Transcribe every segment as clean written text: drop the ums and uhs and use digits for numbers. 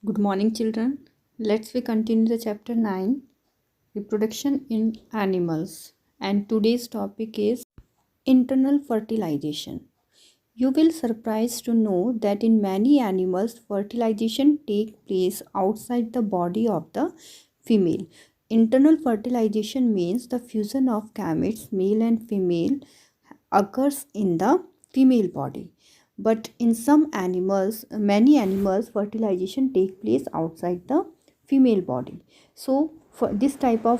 Good morning, children. Let's we continue the chapter 9, reproduction in animals. And today's topic is internal fertilization. You will surprised to know that in many animals, fertilization takes place outside the body of the female. Internal fertilization means the fusion of gametes, male and female, occurs in the female body. But in some animals, many animals, fertilization take place outside the female body. So for this type of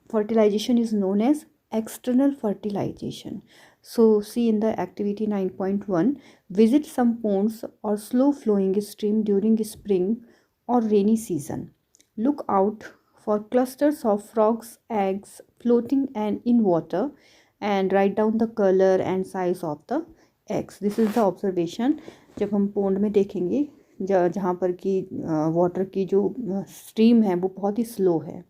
fertilization is known as external fertilization. So see in the activity 9.1, visit some ponds or slow flowing stream during spring or rainy season. Look out for clusters of frogs eggs floating and in water, and write down the color and size of the eggs. This is the observation. जब हम pond में देखेंगे जहाँ पर कि water की जो stream है वो बहुत ही स्लो है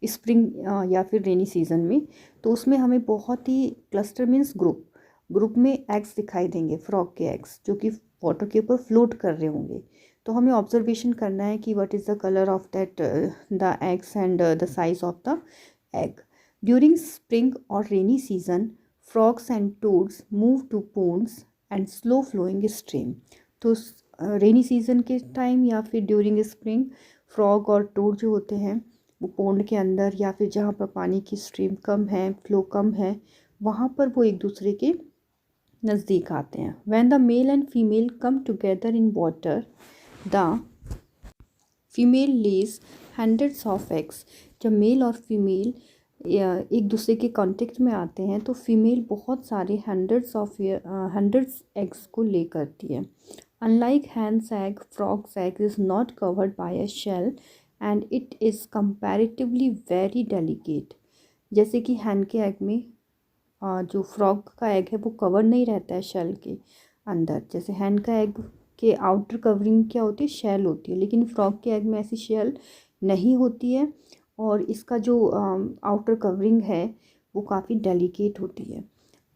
स्प्रिंग या फिर रेनी सीज़न में, तो उसमें हमें बहुत ही क्लस्टर मीन्स ग्रुप में एग्स दिखाई देंगे, फ्रॉग के एग्स जो कि वाटर के ऊपर फ्लोट कर रहे होंगे. तो हमें ऑब्जर्वेशन करना है कि what is the colour of that the eggs and the size of the egg. During spring or rainy season, frogs and toads move to ponds and slow flowing stream. तो rainy season के time या फिर during spring frog और toad जो होते हैं वो pond के अंदर या फिर जहाँ पर पानी की स्ट्रीम कम है, फ्लो कम है, वहाँ पर वो एक दूसरे के नज़दीक आते हैं. When the male and female come together in water, the female lays hundreds of eggs. जब मेल और फीमेल एक दूसरे के कांटेक्ट में आते हैं तो फीमेल बहुत सारे हंड्रेड्स एग्स को ले करती है. Unlike hen's egg, frog's egg is not covered by a shell and it is comparatively very delicate. जैसे कि हैन के एग में जो फ्रॉग का एग है वो कवर नहीं रहता है शेल के अंदर. जैसे हैन का एग के आउटर कवरिंग क्या होती है, शेल होती है, लेकिन फ्रॉग के एग में ऐसी शेल नहीं होती है और इसका जो आउटर कवरिंग है वो काफ़ी डेलिकेट होती है.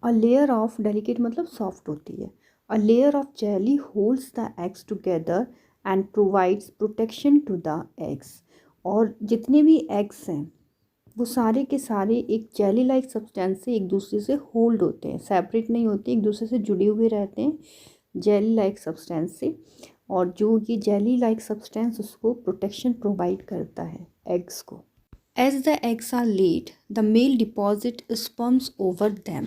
अ लेयर ऑफ, डेलिकेट मतलब सॉफ्ट होती है. A layer of jelly holds the eggs together and provides protection to the eggs. और जितने भी एग्स हैं वो सारे के सारे एक जेली लाइक सब्सटेंस से एक दूसरे से होल्ड होते हैं, सेपरेट नहीं होते, एक दूसरे से जुड़े हुए रहते हैं जेली लाइक सब्सटेंस से. और जो ये जेली लाइक सब्सटेंस उसको प्रोटेक्शन प्रोवाइड करता है एग्स को. As the eggs are laid the male deposit sperms over them.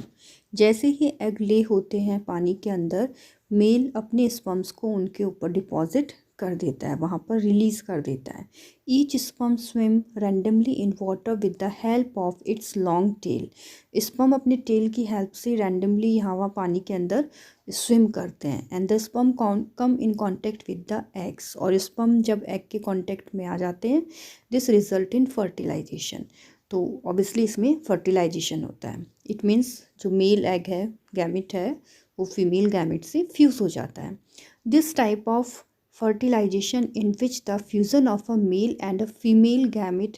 जैसे ही एग ले होते हैं पानी के अंदर, मेल अपने स्पर्म्स को उनके ऊपर डिपॉजिट कर देता है, वहाँ पर रिलीज़ कर देता है. Each sperm swim randomly in water with the help of its long tail. Sperm अपने टेल की हेल्प से रैंडमली यहाँ वहाँ पानी के अंदर स्विम करते हैं. And the sperm come in contact with the eggs. और स्पर्म जब एग के कॉन्टेक्ट में आ जाते हैं, दिस रिजल्ट इन फर्टिलाइजेशन. तो ऑब्वियसली इसमें फर्टिलाइजेशन होता है. इट मीन्स जो मेल एग है, गैमिट है, वो फीमेल गैमिट से फ्यूज़ हो जाता है. This type of fertilization in which the fusion of a male and a female gamete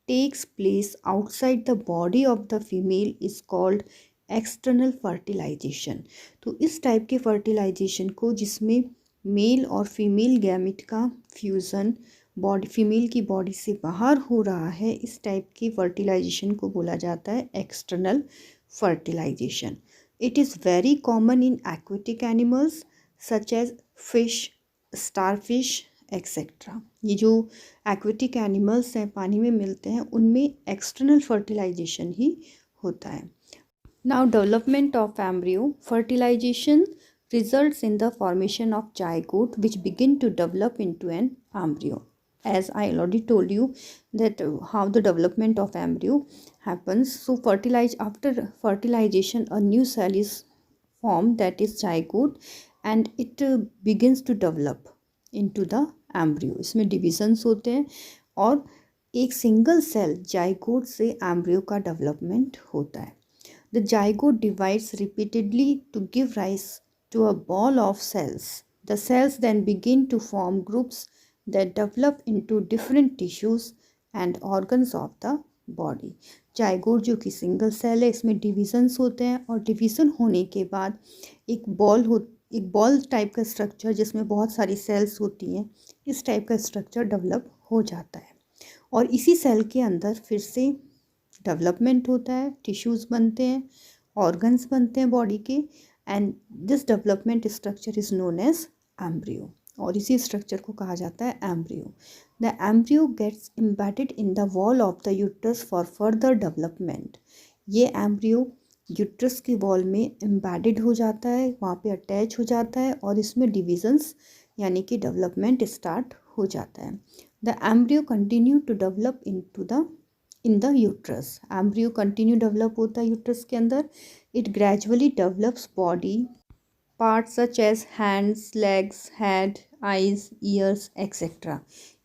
takes place outside the body of the female is called external fertilization. तो इस type के fertilisation को जिसमें mail और female gamete का fusion body female की body से बाहर हो रहा है, इस टाइप की फर्टिलाइजेशन को बोला जाता है external fertilisation. It is very common in aquatic animals such as fish, starfish etcetera. ये जो एक्वेटिक एनिमल्स हैं, पानी में मिलते हैं, उनमें एक्सटर्नल फर्टिलाइजेशन ही होता है. Now development of embryo. Fertilisation results in the formation of zygote which begin to develop into an embryo. As I already told you that how the development of embryo happens. So after fertilization a new cell is formed, that is zygote, and it begins to develop into the embryo. इसमें divisions होते हैं और एक single cell zygote से embryo का development होता है. The zygote divides repeatedly to give rise to a ball of cells. The cells then begin to form groups that develop into different tissues and organs of the body. Zygote जो कि single cell है, इसमें divisions होते हैं और division होने के बाद एक बॉल एक बॉल टाइप का स्ट्रक्चर जिसमें बहुत सारी सेल्स होती हैं, इस टाइप का स्ट्रक्चर डेवलप हो जाता है। और इसी सेल के अंदर फिर से डेवलपमेंट होता है, टिश्यूज़ बनते हैं, ऑर्गन्स बनते हैं बॉडी के, and this development structure is known as embryo. और इसी स्ट्रक्चर को कहा जाता है embryo. The embryo gets embedded in the wall of the uterus for further development. ये एम्ब्रियो यूट्रस की वॉल में एम्बेडेड हो जाता है, वहाँ पे अटैच हो जाता है और इसमें डिविजन्स यानी कि डेवलपमेंट स्टार्ट हो जाता है। The embryo continue to develop in the uterus. Embryo continue develop होता है यूट्रस के अंदर। It gradually develops body parts such as hands, legs, head, eyes, ears etcetera.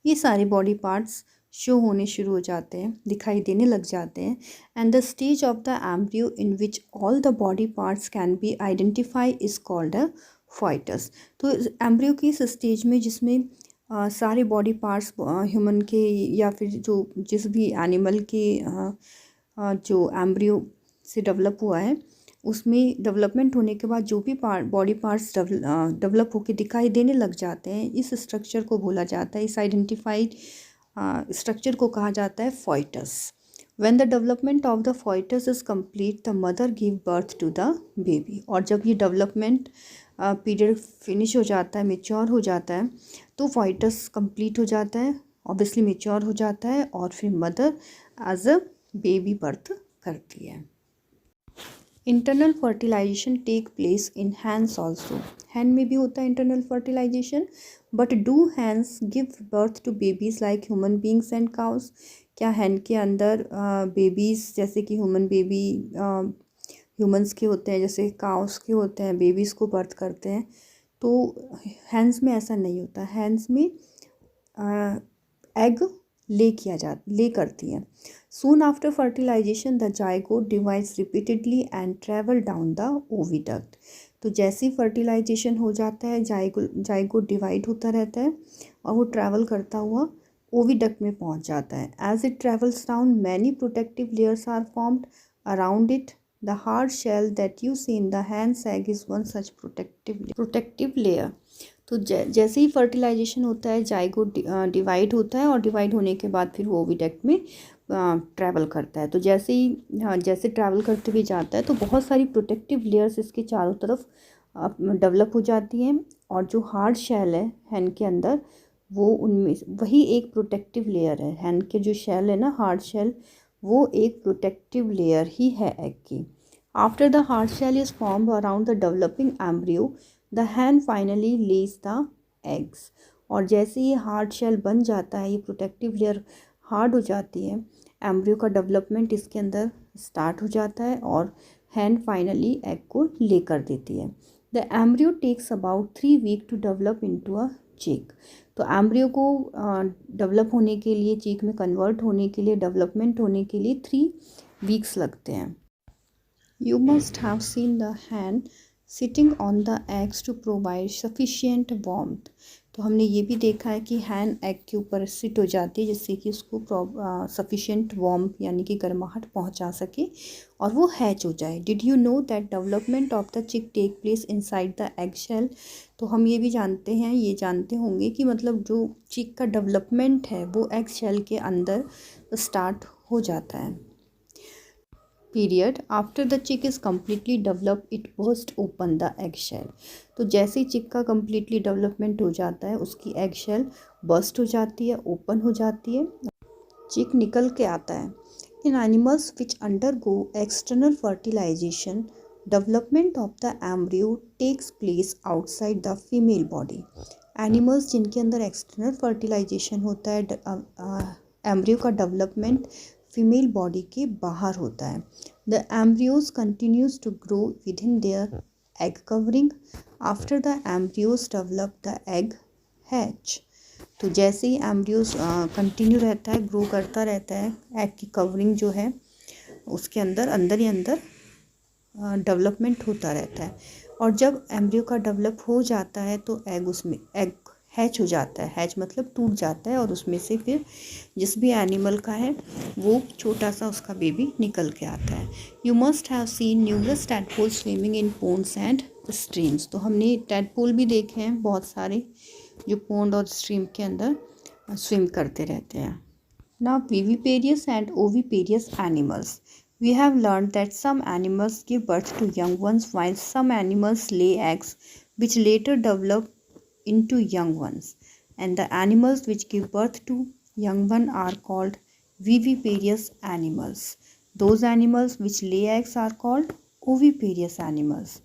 ये सारे बॉडी पार्ट्स शो होने शुरू हो जाते हैं, दिखाई देने लग जाते हैं। And the stage of the embryo in which all the body parts can be identify is called a foetus. तो एम्ब्रियो की इस स्टेज में जिसमें सारे बॉडी पार्ट्स ह्यूमन के या फिर जिस भी एनिमल के जो एम्ब्रियो से डेवलप हुआ है, उसमें डेवलपमेंट होने के बाद जो भी बॉडी पार्ट्स डेवलप होकर दिखाई देने लग जाते हैं, इस स्ट्रक्चर को बोला जाता है, इस आइडेंटिफाइड स्ट्रक्चर को कहा जाता है foetus. When the development of the foetus is complete the mother give birth to the baby. और जब ये डेवलपमेंट पीरियड फिनिश हो जाता है, मेच्योर हो जाता है, तो फॉइटस कंप्लीट हो जाता है, ऑब्वियसली मेच्योर हो जाता है, और फिर mother as a baby birth करती है। Internal fertilisation take place in hens also. Hen में भी होता है internal fertilisation, but do hens give birth to babies like human beings and cows. क्या हैंड के अंदर बेबीज़ जैसे कि ह्यूमन बेबी ह्यूमंस के होते हैं, जैसे काउस के होते हैं, बेबीज़ को बर्थ करते हैं? तो हैंड्स में ऐसा नहीं होता। हैंड्स में एग ले करती हैं। Soon after fertilization, the zygote divides repeatedly and travel down the oviduct. तो जैसे ही फर्टिलाइजेशन हो जाता है, जाइगोट डिवाइड होता रहता है और वो ट्रैवल करता हुआ ओविडक्ट में पहुंच जाता है। As it travels down, many protective layers are formed around it. The hard shell that you see in the hens egg is one such protective layer. तो जैसे ही फर्टिलाइजेशन होता है, जाइगोट डिवाइड होता है और डिवाइड होने के बाद फिर वो ओविडक्ट में ट्रैवल करता है। तो जैसे ट्रैवल करते हुए जाता है तो बहुत सारी प्रोटेक्टिव लेयर्स इसके चारों तरफ डेवलप हो जाती हैं, और जो हार्ड शेल है हैंड के अंदर, वो उनमें वही एक प्रोटेक्टिव लेयर है। हैंड के जो शेल है ना, हार्ड शेल, वो एक प्रोटेक्टिव लेयर ही है एग की। After the hard shell is formed around the developing embryo, the hen finally lays the eggs. और जैसे ये हार्ड शेल बन जाता है, ये प्रोटेक्टिव लेयर हार्ड हो जाती है, एम्ब्रियो का डेवलपमेंट इसके अंदर स्टार्ट हो जाता है और हैंड फाइनली एग को ले कर देती है। The embryo takes about 3 week to develop into a chick. तो एम्ब्रियो को डेवलप होने के लिए, चिक में कन्वर्ट होने के लिए, डेवलपमेंट होने के लिए 3 वीक्स लगते हैं। You must have seen the hen sitting on the eggs to provide sufficient warmth. तो हमने ये भी देखा है कि हैंड एग के ऊपर सिट हो जाती है जिससे कि उसको सफिशिएंट वार्म यानी कि गर्माहट पहुंचा सके और वो हैच हो जाए। Did you know that development of the chick take place inside the egg shell. तो हम ये भी जानते होंगे कि मतलब जो चिक का डेवलपमेंट है वो एग शेल के अंदर स्टार्ट हो जाता है। Period after the chick is completely develop it burst open the egg shell. तो जैसे ही चिक का कम्प्लीटली डेवलपमेंट हो जाता है, उसकी एग शेल बर्स्ट हो जाती है, ओपन हो जाती है, चिक निकल के आता है। In animals which undergo external fertilisation, development of the embryo takes place outside the female body. Animals जिनके अंदर एक्सटर्नल फर्टिलाइजेशन होता है, एम्ब्रियो का डेवलपमेंट फीमेल बॉडी के बाहर होता है। The embryos continues to grow within their egg covering. After the embryos develop the egg hatch. तो जैसे ही एम्ब्रियोज कंटिन्यू रहता है, ग्रो करता रहता है, एग की कवरिंग जो है उसके अंदर ही अंदर डेवलपमेंट होता रहता है। और जब एम्ब्रियो का डेवलप हो जाता है तो एग हैच हो जाता है। हैच मतलब टूट जाता है और उसमें से फिर जिस भी एनिमल का है वो छोटा सा उसका बेबी निकल के आता है। You must have seen numerous tadpoles swimming in ponds and streams. तो हमने tadpole भी देखे हैं बहुत सारे जो pond और stream के अंदर swim करते रहते हैं. Now viviparous and oviparous animals. We have learned that some animals give birth to young ones while some animals lay eggs which later develop into young ones. And the animals which give birth to young one are called viviparous animals. Those animals which lay eggs are called oviparous animals.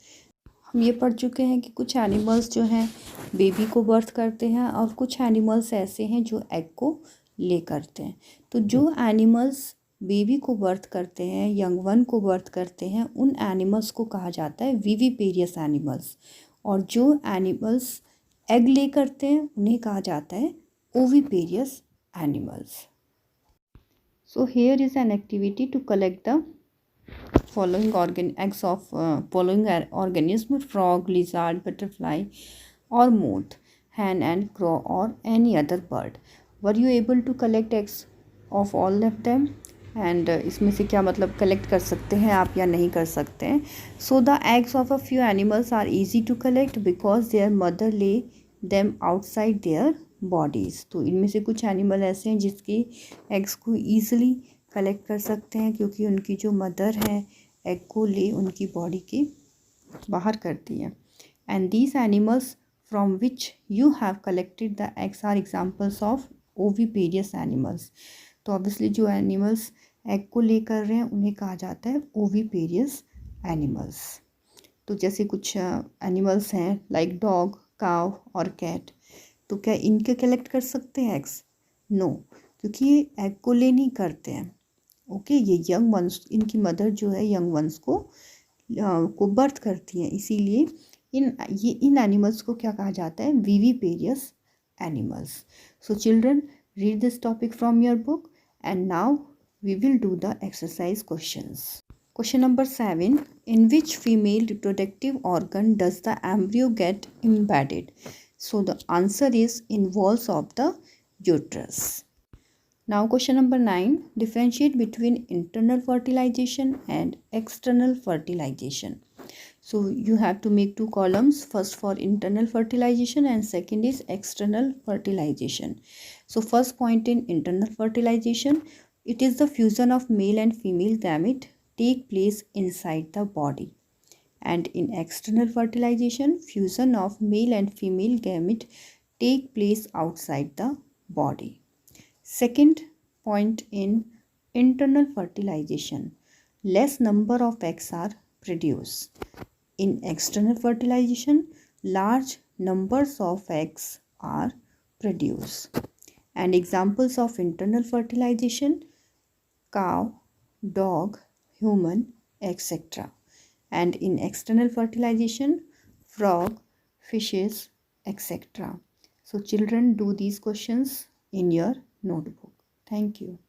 हम ये पढ़ चुके हैं कि कुछ animals जो हैं baby को बर्थ करते हैं और कुछ एनिमल्स ऐसे हैं जो एग को ले करते हैं. तो जो एनिमल्स बेबी को बर्थ करते हैं, यंग वन को बर्थ करते हैं, उन एनिमल्स को कहा जाता है विविपेरियस एनिमल्स. और जो एनिमल्स एग ले करते हैं उन्हें कहा जाता है oviparous animals. So here is an activity to collect the following eggs of following organism: frog, lizard, butterfly or moth, hen and crow or any other bird. Were you able to collect eggs of all of them? And इसमें से क्या मतलब collect कर सकते हैं आप या नहीं कर सकते हैं. So the eggs of a few animals are easy to collect because their mother lay them outside their bodies. तो इनमें से कुछ एनिमल ऐसे हैं जिसके एग्स को ईजिली कलेक्ट कर सकते हैं क्योंकि उनकी जो मदर है एग को ले उनकी बॉडी के बाहर करती है. And these animals from which you have collected the eggs are examples of oviparous animals. तो ऑब्वियसली जो एनिमल्स एग को ले कर रहे हैं उन्हें कहा जाता है ओविपेरियस एनिमल्स. तो जैसे कुछ एनिमल्स हैं लाइक डॉग, काव और कैट. तो क्या इनके कलेक्ट कर सकते हैं एग्स? नो, क्योंकि ये एग को ले नहीं करते हैं. ओके, ये यंग वंस, इनकी मदर जो है यंग वंस को बर्थ करती हैं. इसीलिए इन एनिमल्स को क्या कहा जाता है? Viviparous animals. So children, read this topic from your book, and now we will do the exercise questions. Question number 7. In which female reproductive organ does the embryo get embedded? So the answer is in walls of the uterus. Now question number 9. Differentiate between internal fertilization and external fertilization. So you have to make two columns, first for internal fertilization and second is external fertilization. So first point in internal fertilization, it is the fusion of male and female gamete take place inside the body. And in external fertilization, fusion of male and female gamete take place outside the body. Second point in internal fertilization, less number of eggs are produced. In external fertilization, large numbers of eggs are produced. And examples of internal fertilization: cow, dog, human, etc. And in external fertilization, frog, fishes, etc. So children, do these questions in your notebook. Thank you.